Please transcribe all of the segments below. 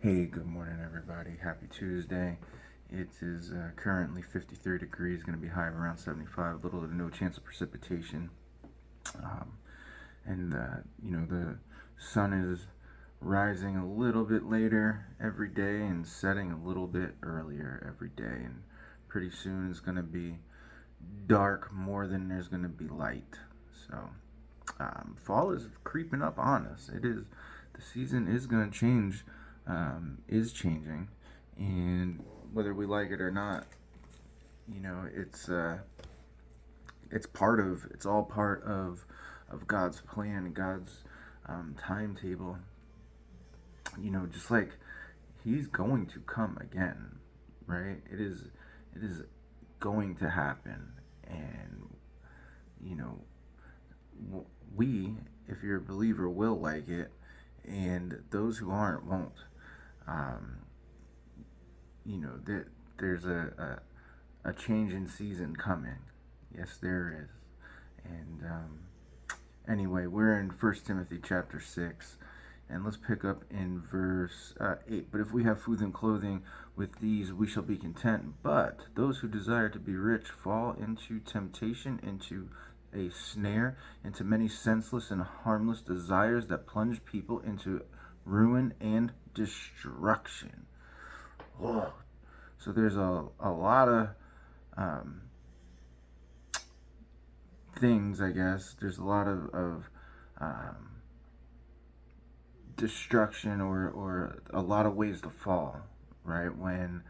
Hey, good morning, everybody. Happy Tuesday. It is currently 53 degrees, going to be high of around 75, little to no chance of precipitation. Um, and the sun is rising a little bit later every day and setting a little bit earlier every day. And pretty soon it's going to be dark more than there's going to be light. So, fall is creeping up on us. The season is going to change, is changing, and whether we like it or not, it's all part of God's plan, God's timetable. Just like He's going to come again, right? It is going to happen, and you know we, if you're a believer, will like it, and those who aren't won't. Um, that there's a change in season coming. Yes, there is. And anyway, we're in 1 Timothy chapter 6, and let's pick up in verse 8. But if we have food and clothing, with these we shall be content. But those who desire to be rich fall into temptation, into a snare, into many senseless and harmless desires that plunge people into ruin and destruction. Oh, so there's a lot of um, things, I guess. There's a lot of destruction, or a lot of ways to fall, right? When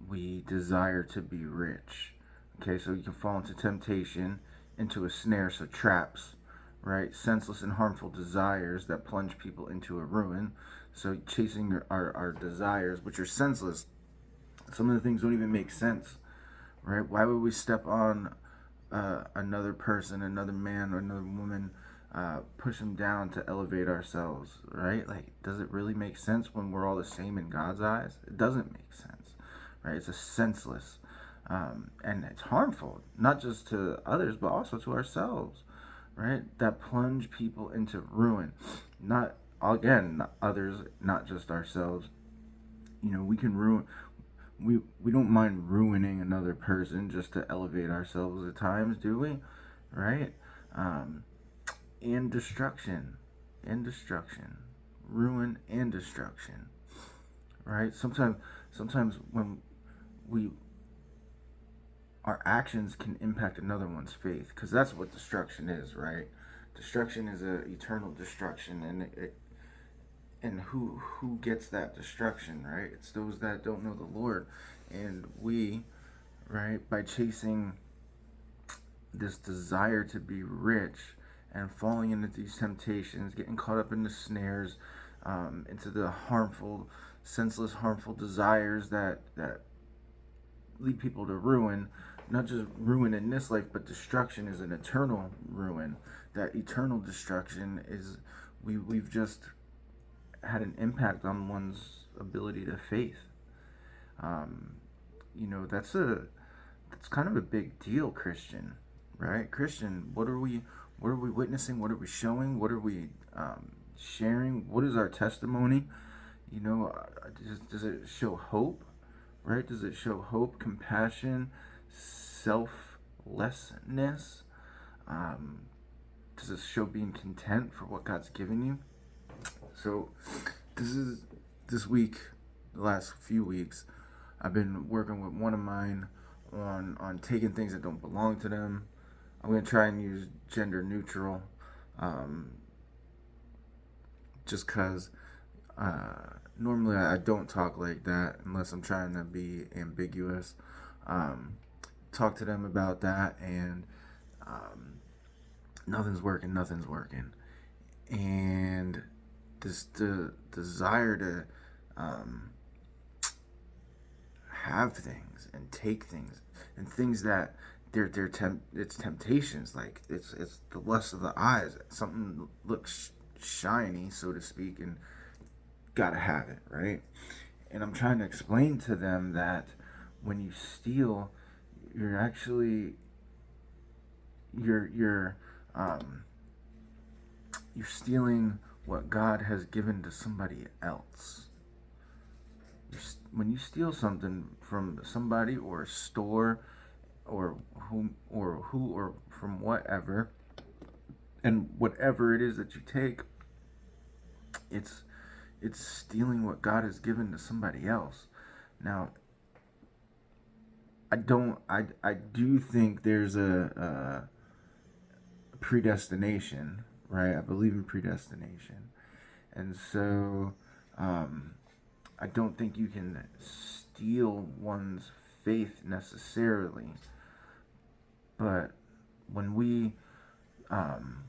we desire to be rich. Okay, so you can fall into temptation, into a snare, so traps, right? Senseless and harmful desires that plunge people into a ruin. So chasing our desires, which are senseless. Some of the things don't even make sense, right? Why would we step on another person, another man, or another woman, push them down to elevate ourselves, right? Like, does it really make sense when we're all the same in God's eyes? It doesn't make sense, right? It's a senseless, and it's harmful, not just to others, but also to ourselves, right? That plunge people into ruin. Not, again, not others, not just ourselves. We can ruin, we don't mind ruining another person just to elevate ourselves at times, do we? Right? Um, and destruction, ruin and destruction. Right? Sometimes when we our actions can impact another one's faith, because that's what destruction is, right? Destruction is a eternal destruction, and who gets that destruction, right? It's those that don't know the Lord. And we, right, by chasing this desire to be rich and falling into these temptations, getting caught up in the snares, into the harmful, senseless, harmful desires that lead people to ruin. Not just ruin in this life, but destruction is an eternal ruin. That eternal destruction is, we've just had an impact on one's ability to faith. Um, that's kind of a big deal, Christian, right? Christian, what are we witnessing? What are we showing? What are we sharing? What is our testimony? Does it show hope, right? Does it show hope, compassion, selflessness? Um, does it show being content for what God's given you? So, this week, the last few weeks, I've been working with one of mine on taking things that don't belong to them. I'm gonna try and use gender neutral, um, just cause normally I don't talk like that unless I'm trying to be ambiguous. Um, Talk to them about that, and um, nothing's working. Nothing's working, and this the desire to um, have things and take things, and things that it's temptations, like it's the lust of the eyes. Something looks shiny, so to speak, and gotta have it, right? And I'm trying to explain to them that when you steal, you're actually you're um, you're stealing what God has given to somebody else, When you steal something from somebody or a store or who or from whatever, and whatever it is that you take, it's it's stealing what God has given to somebody else. Now, I do think there's a predestination, right? I believe in predestination. And so I don't think you can steal one's faith necessarily. But when we um,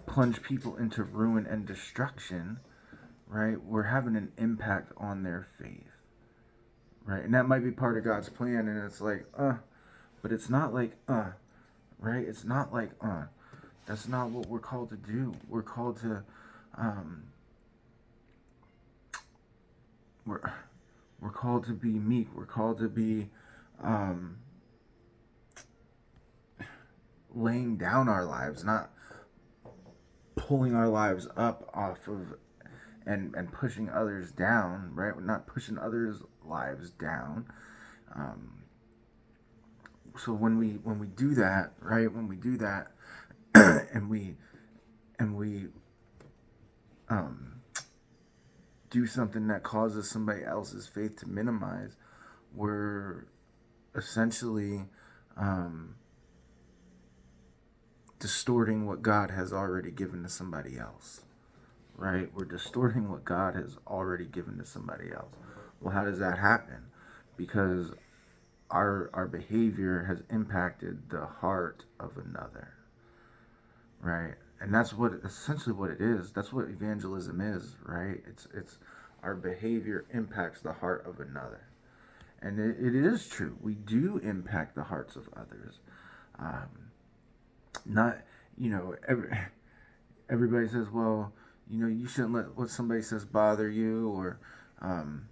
plunge people into ruin and destruction, right, we're having an impact on their faith, right? And that might be part of God's plan. And it's like, but it's not like, right? It's not like, That's not what we're called to do. We're called to, um, we're, we're called to be meek. We're called to be, um, laying down our lives, not pulling our lives up off of and pushing others down, right? We're not pushing others' lives down. Um, so when we do that, right? When we do that, and we um, do something that causes somebody else's faith to minimize, we're essentially um, distorting what God has already given to somebody else, right? We're distorting what God has already given to somebody else. Well, how does that happen? Because our behavior has impacted the heart of another, right? And that's what essentially what it is. That's what evangelism is, right? It's our behavior impacts the heart of another. And it is true. We do impact the hearts of others. Um, not, everybody says, well, you shouldn't let what somebody says bother you, or, um,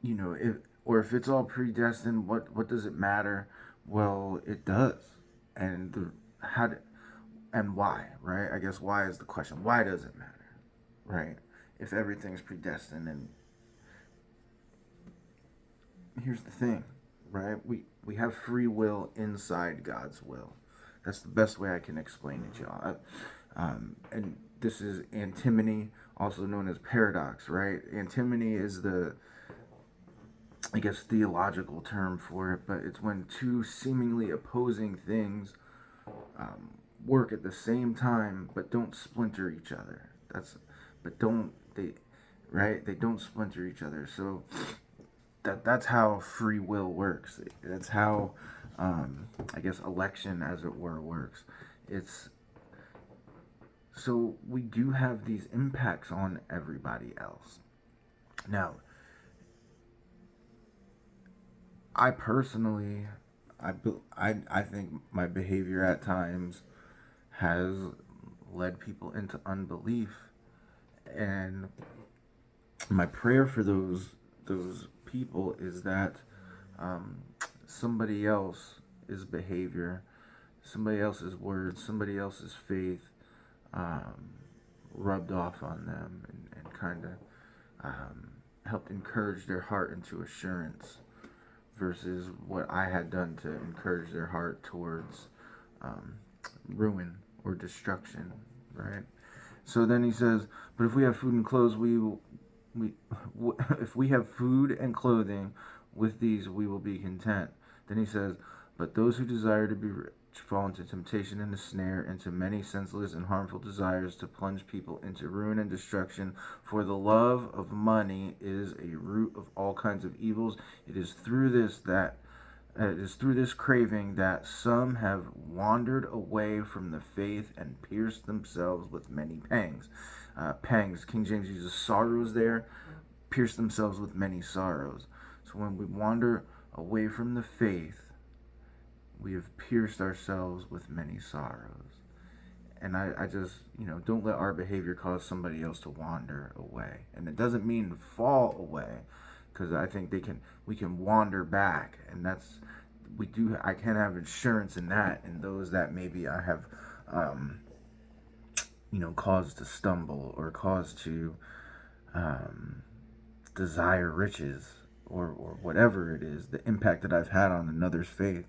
if if it's all predestined, what does it matter? Well, it does. And and why, right? I guess why is the question. Why does it matter, right? If everything's predestined, and here's the thing, right? We have free will inside God's will. That's the best way I can explain it, y'all. And this is antimony, also known as paradox, right? Antimony is the, I guess, theological term for it, but it's when two seemingly opposing things work at the same time but don't splinter each other. But don't they, right? They don't splinter each other. So that's how free will works. That's how, I guess, election, as it were, works. It's so we do have these impacts on everybody else. Now, I personally, I think my behavior at times has led people into unbelief, and my prayer for those people is that um, somebody else's behavior, somebody else's words, somebody else's faith um, rubbed off on them, and kind of helped encourage their heart into assurance versus what I had done to encourage their heart towards um, ruin or destruction, right? So then he says, but if we have food and clothes, if we have food and clothing, with these we will be content. Then he says, but those who desire to be rich fall into temptation and a snare, into many senseless and harmful desires to plunge people into ruin and destruction. For the love of money is a root of all kinds of evils. It is through this craving that some have wandered away from the faith and pierced themselves with many pangs. Pangs, King James uses sorrows there, pierced themselves with many sorrows. So when we wander away from the faith, we have pierced ourselves with many sorrows. And I just, don't let our behavior cause somebody else to wander away. And it doesn't mean fall away, because I think we can wander back, and I can have insurance in that, and those that maybe I have, caused to stumble or caused to um, desire riches or whatever it is, the impact that I've had on another's faith